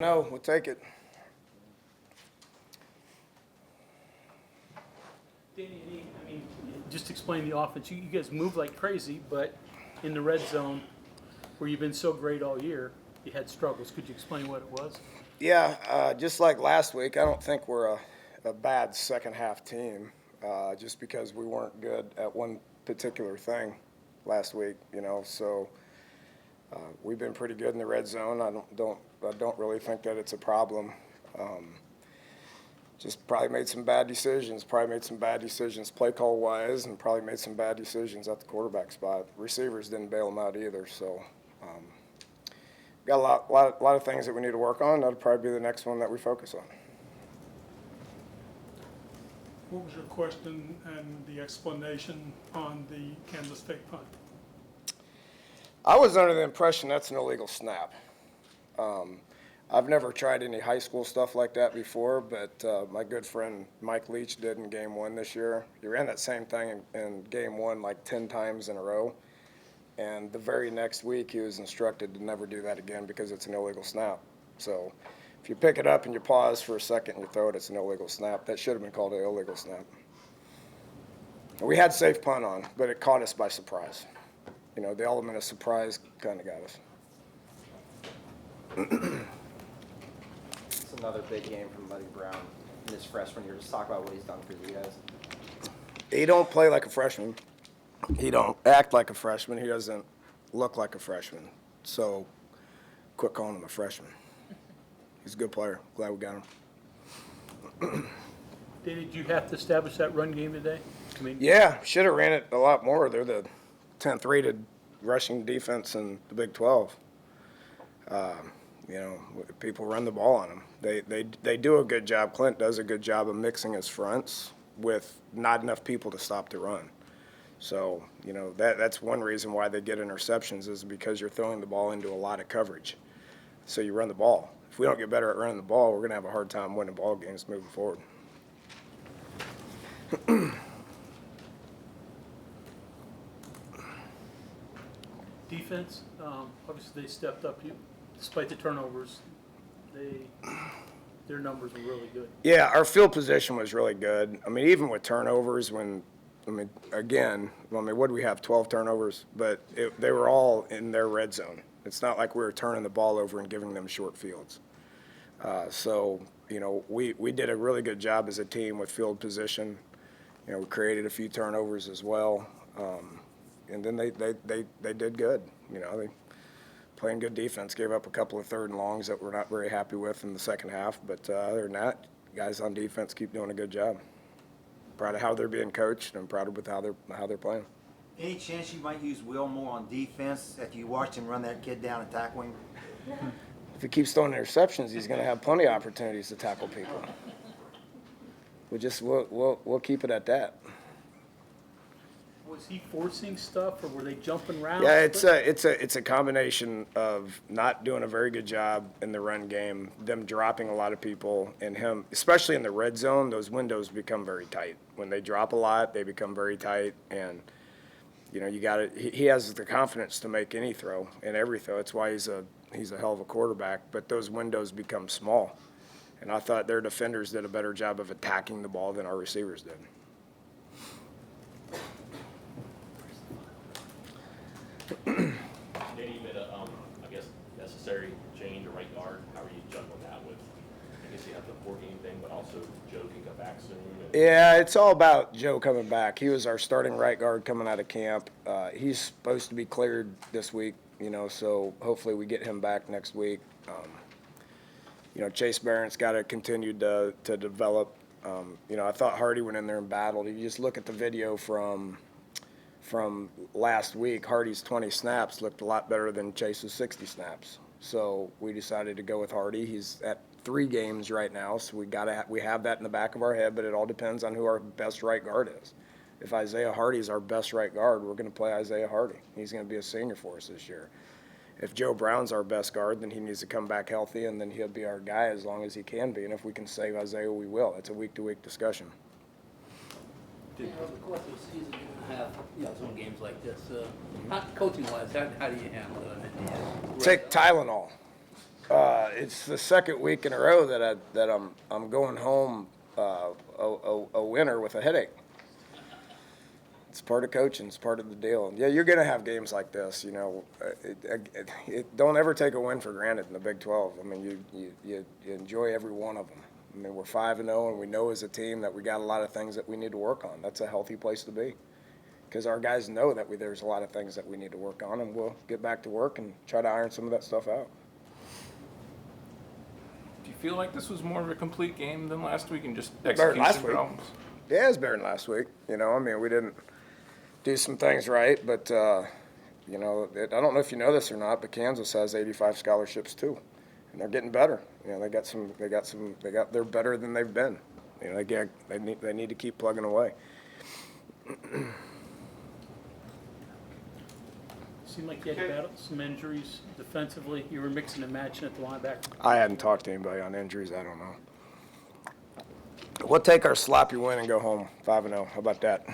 No, we'll take it. Danny, just explain the offense. You guys move like crazy, but in the red zone, where you've been so great all year, you had struggles. Could you explain what it was? Yeah, just like last week, I don't think we're a bad second half team, just because we weren't good at one particular thing last week, So we've been pretty good in the red zone. I don't really think that it's a problem. Just probably made some bad decisions. Play call wise, and probably made some bad decisions at the quarterback spot. Receivers didn't bail them out either. So got a lot of things that we need to work on. That'll probably be the next one that we focus on. What was your question and the explanation on the Kansas fake punt? I was under the impression that's an illegal snap. I've never tried any high school stuff like that before, but my good friend Mike Leach did in game one this year. He ran that same thing in game one like 10 times in a row. And the very next week he was instructed to never do that again because it's an illegal snap. So if you pick it up and you pause for a second and you throw it, it's an illegal snap. That should have been called an illegal snap. We had safe punt on, but it caught us by surprise. The element of surprise kind of got us. It's another big game from Buddy Brown in his freshman year. Just talk about what he's done for you guys. He don't play like a freshman. He don't act like a freshman. He doesn't look like a freshman. So quit calling him a freshman. He's a good player. Glad we got him. Danny, did you have to establish that run game today? Yeah, should have ran it a lot more. They're the 10th rated rushing defense in the Big 12. People run the ball on them. They do a good job. Clint does a good job of mixing his fronts with not enough people to stop the run. So, that's one reason why they get interceptions is because you're throwing the ball into a lot of coverage. So you run the ball. If we don't get better at running the ball, we're going to have a hard time winning ball games moving forward. Defense, obviously they stepped up. Despite the turnovers, their numbers were really good. Yeah, our field position was really good. Even with turnovers, what did we have, 12 turnovers? But they were all in their red zone. It's not like we were turning the ball over and giving them short fields. We did a really good job as a team with field position. We created a few turnovers as well. And then they did good. They playing good defense, gave up a couple of third and longs that we're not very happy with in the second half. But other than that, guys on defense keep doing a good job. Proud of how they're being coached and proud of how they're playing. Any chance you might use Will more on defense after you watched him run that kid down and tackle him? If he keeps throwing interceptions, he's going to have plenty of opportunities to tackle people. We'll keep it at that. Was he forcing stuff, or were they jumping around? Yeah, it's a combination of not doing a very good job in the run game, them dropping a lot of people, and him, especially in the red zone, those windows become very tight. When they drop a lot, they become very tight, and he has the confidence to make any throw and every throw. That's why he's a hell of a quarterback, but those windows become small. And I thought their defenders did a better job of attacking the ball than our receivers did. Danny made a, necessary change to right guard. How are you juggling that with, I guess you have the 4-game thing, but also Joe can come back soon? Yeah, it's all about Joe coming back. He was our starting right guard coming out of camp. He's supposed to be cleared this week, so hopefully we get him back next week. Chase Barrett's got to continue to develop. I thought Hardy went in there and battled. You just look at the video from last week, Hardy's 20 snaps looked a lot better than Chase's 60 snaps. So we decided to go with Hardy. He's at 3 games right now, so we have that in the back of our head, but it all depends on who our best right guard is. If Isaiah Hardy's our best right guard, we're going to play Isaiah Hardy. He's going to be a senior for us this year. If Joe Brown's our best guard, then he needs to come back healthy, and then he'll be our guy as long as he can be. And if we can save Isaiah, we will. It's a week-to-week discussion. Over the course of the season, you have some games like this. Coaching-wise, how do you handle it? Take Tylenol. It's the second week in a row that I'm going home a winner with a headache. It's part of coaching. It's part of the deal. Yeah, you're going to have games like this. You know, don't ever take a win for granted in the Big 12. I mean, you enjoy every one of them. I mean, we're 5-0, and we know as a team that we got a lot of things that we need to work on. That's a healthy place to be, because our guys know that there's a lot of things that we need to work on, and we'll get back to work and try to iron some of that stuff out. Do you feel like this was more of a complete game than last week and just Better than last execution week. problems? Yeah, it's better than last week. You know, I mean, we didn't do some things right, but you know, I don't know if you know this or not, but Kansas has 85 scholarships too, and they're getting better. You know, they're better than they've been. You know, they need to keep plugging away. Seemed like you had battled some injuries defensively. You were mixing and matching at the linebacker. I hadn't talked to anybody on injuries. I don't know. We'll take our sloppy win and go home 5-0. How about that?